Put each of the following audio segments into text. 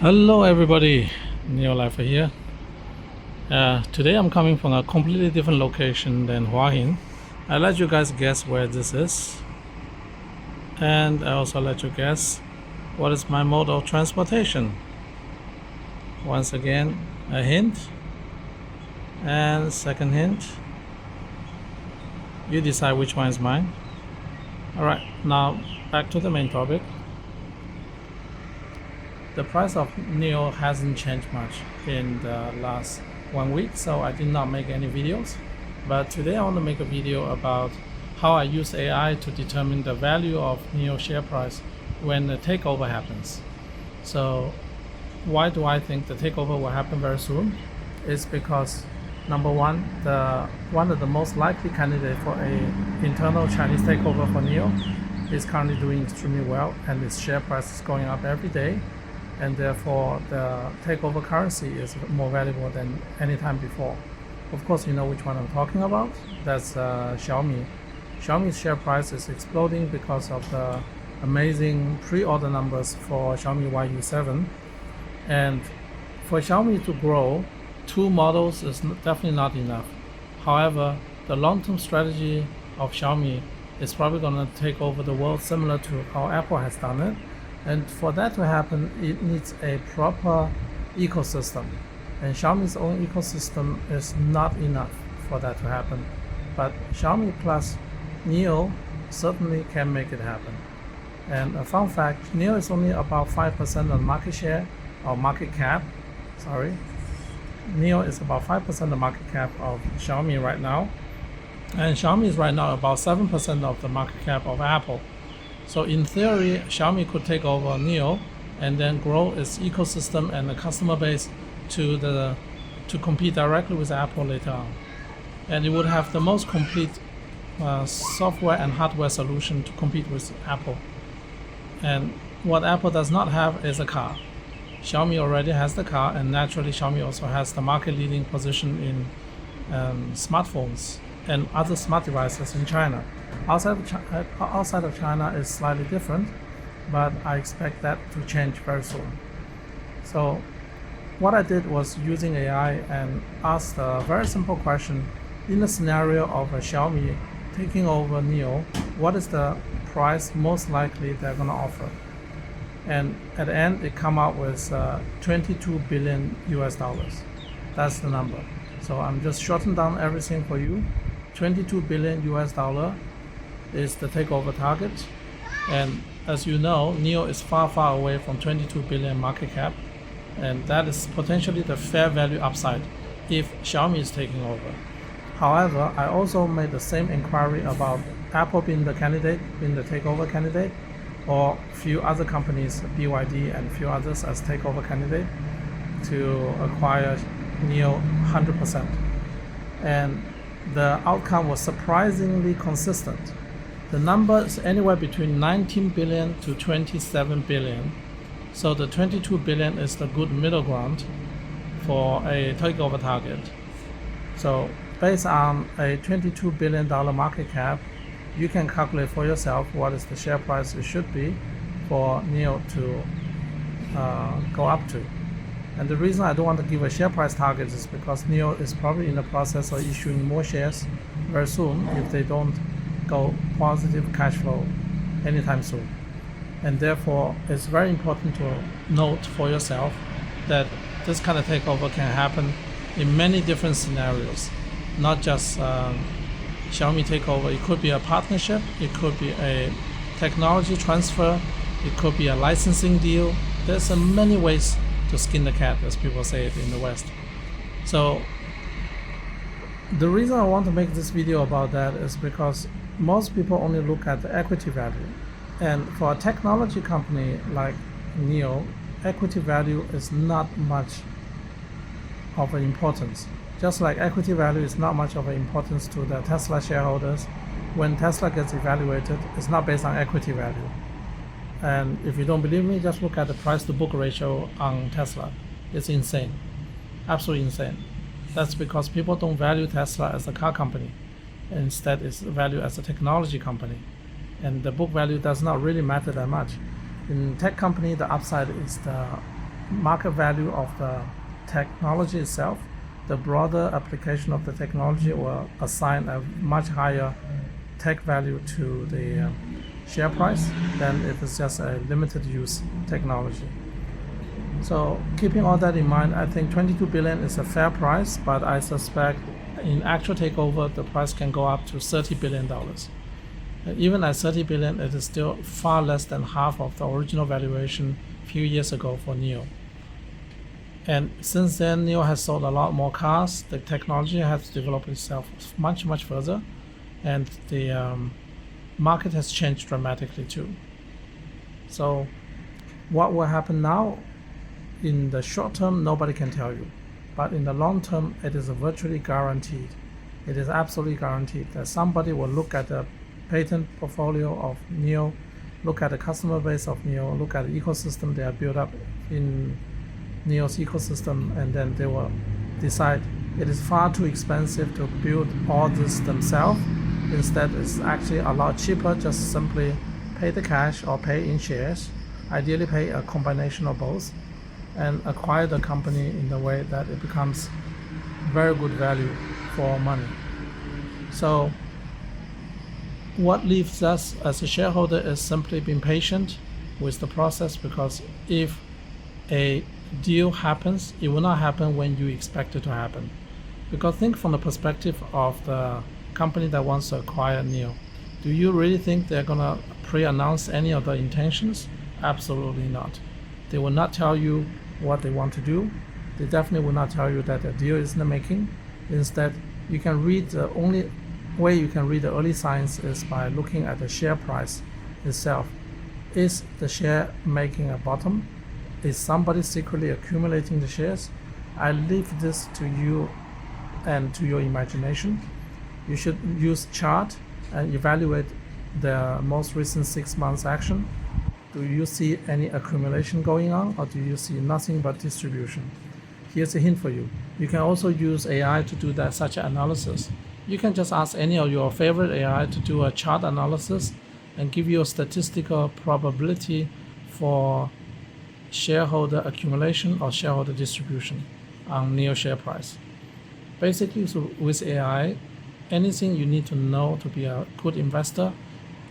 Hello everybody, NIO Lifer here. Today I'm coming from a completely different location than Hua Hin. I'll let you guys guess where this is, and I also let you guess what is my mode of transportation. Once again, a hint, and second hint. You decide which one is mine. Alright, now back to the main topic. The price of NIO hasn't changed much in the last 1 week, so I did not make any videos. But today I want to make a video about how I use AI to determine the value of NIO share price when the takeover happens. So why do I think the takeover will happen very soon? It's because number one, one of the most likely candidate for a internal Chinese takeover for NIO is currently doing extremely well, and its share price is going up every day. And therefore the takeover currency is more valuable than any time before. Of course, you know which one I'm talking about. That's Xiaomi. Xiaomi's share price is exploding because of the amazing pre-order numbers for Xiaomi YU7. And for Xiaomi to grow, 2 models is definitely not enough. However, the long-term strategy of Xiaomi is probably going to take over the world, similar to how Apple has done it. And for that to happen, it needs a proper ecosystem. And Xiaomi's own ecosystem is not enough for that to happen. But Xiaomi plus NIO certainly can make it happen. And a fun fact, NIO is only about 5% on market share, or market cap, sorry. NIO is about 5% of market cap of Xiaomi right now. And Xiaomi is right now about 7% of the market cap of Apple. So in theory, Xiaomi could take over NIO and then grow its ecosystem and the customer base to compete directly with Apple later on. And it would have the most complete software and hardware solution to compete with Apple. And what Apple does not have is a car. Xiaomi already has the car, and naturally Xiaomi also has the market leading position in smartphones and other smart devices in China. Outside of China is slightly different, but I expect that to change very soon. So what I did was using AI and asked a very simple question. In the scenario of a Xiaomi taking over NIO, what is the price most likely they're going to offer? And at the end, it come out with 22 billion US dollars. That's the number. So I'm just shortening down everything for you. 22 billion US dollar is the takeover target. And as you know, NIO is far, far away from 22 billion market cap. And that is potentially the fair value upside if Xiaomi is taking over. However, I also made the same inquiry about Apple being the candidate, being the takeover candidate, or a few other companies, BYD and a few others, as takeover candidate to acquire NIO 100%. And the outcome was surprisingly consistent. The number is anywhere between 19 billion to 27 billion. So the 22 billion is the good middle ground for a takeover target. So based on a $22 billion market cap, you can calculate for yourself what is the share price it should be for NIO to go up to. And the reason I don't want to give a share price target is because NIO is probably in the process of issuing more shares very soon if they don't go positive cash flow anytime soon. And therefore, it's very important to note for yourself that this kind of takeover can happen in many different scenarios, not just Xiaomi takeover. It could be a partnership, it could be a technology transfer, it could be a licensing deal. There's many ways to skin the cat, as people say it in the West. So the reason I want to make this video about that is because most people only look at the equity value. And for a technology company like NIO, equity value is not much of an importance. Just like equity value is not much of an importance to the Tesla shareholders. When Tesla gets evaluated, it's not based on equity value. And if you don't believe me, just look at the price to book ratio on Tesla. It's insane, absolutely insane. That's because people don't value Tesla as a car company. Instead, it's valued as a technology company. And the book value does not really matter that much. In tech company, the upside is the market value of the technology itself, the broader application of the technology will assign a much higher tech value to the share price than if it's just a limited use technology. So keeping all that in mind, I think 22 billion is a fair price, but I suspect in actual takeover, the price can go up to $30 billion. Even at 30 billion, it is still far less than half of the original valuation a few years ago for NIO. And since then, NIO has sold a lot more cars. The technology has developed itself much, much further. And the market has changed dramatically too. So what will happen now? In the short term, nobody can tell you. But in the long term, it is virtually guaranteed. It is absolutely guaranteed that somebody will look at the patent portfolio of NIO, look at the customer base of NIO, look at the ecosystem they have built up in NIO's ecosystem, and then they will decide it is far too expensive to build all this themselves. Instead, it's actually a lot cheaper, just simply pay the cash or pay in shares, ideally pay a combination of both, and acquire the company in the way that it becomes very good value for money. So what leaves us as a shareholder is simply being patient with the process, because if a deal happens, it will not happen when you expect it to happen. Because think from the perspective of the company that wants to acquire NIO. Do you really think they're gonna pre-announce any of the intentions? Absolutely not. They will not tell you what they want to do. They definitely will not tell you that the deal is in the making. Instead, you can read, the only way you can read the early signs is by looking at the share price itself. Is the share making a bottom? Is somebody secretly accumulating the shares? I leave this to you and to your imagination. You should use chart and evaluate the most recent 6 months action. Do you see any accumulation going on, or do you see nothing but distribution? Here's a hint for you. You can also use AI to do that such analysis. You can just ask any of your favorite AI to do a chart analysis and give you a statistical probability for shareholder accumulation or shareholder distribution on NIO share price. Basically, so with AI, anything you need to know to be a good investor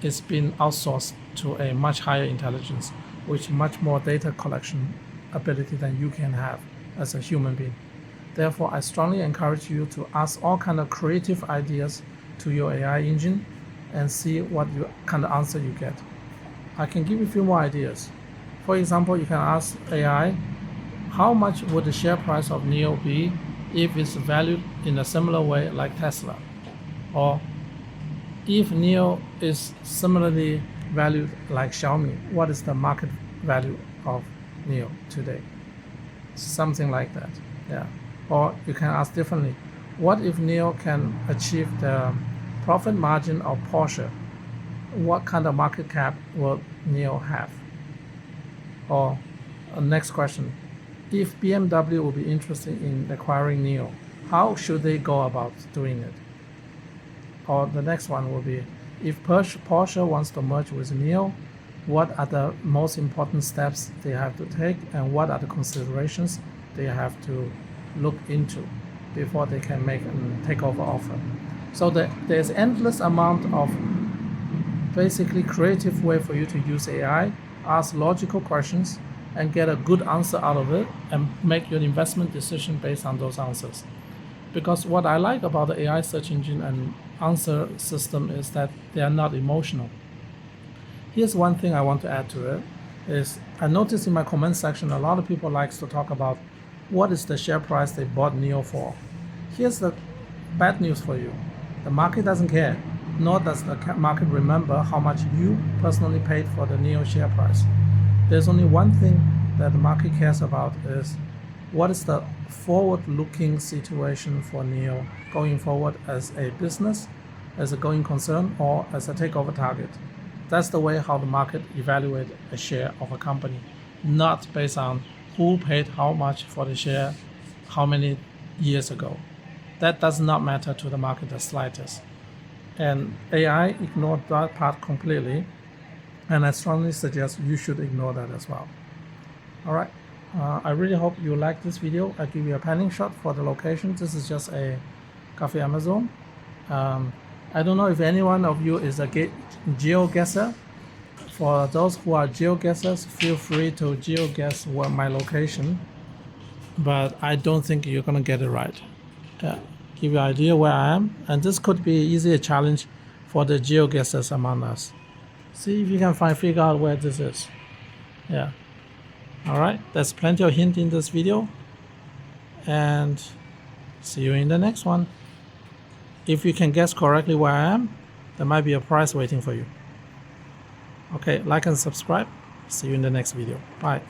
is being outsourced to a much higher intelligence, with much more data collection ability than you can have as a human being. Therefore, I strongly encourage you to ask all kind of creative ideas to your AI engine and see what kind of answer you get. I can give you a few more ideas. For example, you can ask AI, how much would the share price of NIO be if it's valued in a similar way like Tesla? Or if NIO is similarly valued like Xiaomi, what is the market value of NIO today? Something like that, yeah. Or you can ask differently, what if NIO can achieve the profit margin of Porsche? What kind of market cap will NIO have? Or next question, if BMW will be interested in acquiring NIO, how should they go about doing it? Or the next one will be, if Porsche wants to merge with NIO, what are the most important steps they have to take, and what are the considerations they have to look into before they can make a takeover offer? So there's endless amount of basically creative way for you to use AI, ask logical questions, and get a good answer out of it, and make your investment decision based on those answers. Because what I like about the AI search engine and answer system is that they are not emotional. Here's one thing I want to add to it, is I noticed in my comment section a lot of people likes to talk about what is the share price they bought NIO for. Here's the bad news for you. The market doesn't care, nor does the market remember how much you personally paid for the NIO share price. There's only one thing that the market cares about, is what is the forward-looking situation for NIO going forward as a business, as a going concern, or as a takeover target. That's the way how the market evaluates a share of a company, not based on who paid how much for the share how many years ago. That does not matter to the market the slightest. And AI ignored that part completely, and I strongly suggest you should ignore that as well. All right. I really hope you like this video. I give you a panning shot for the location. This is just a Cafe Amazon. I don't know if any one of you is a GeoGuesser. For those who are GeoGuessers, feel free to GeoGuess my location, but I don't think you're gonna get it right. Give you an idea where I am, and this could be easily a challenge for the GeoGuessers among us. See if you can figure out where this is. Yeah. All right, there's plenty of hint in this video, and see you in the next one. If you can guess correctly where I am, there might be a prize waiting for you. Okay, like and subscribe. See you in the next video. Bye.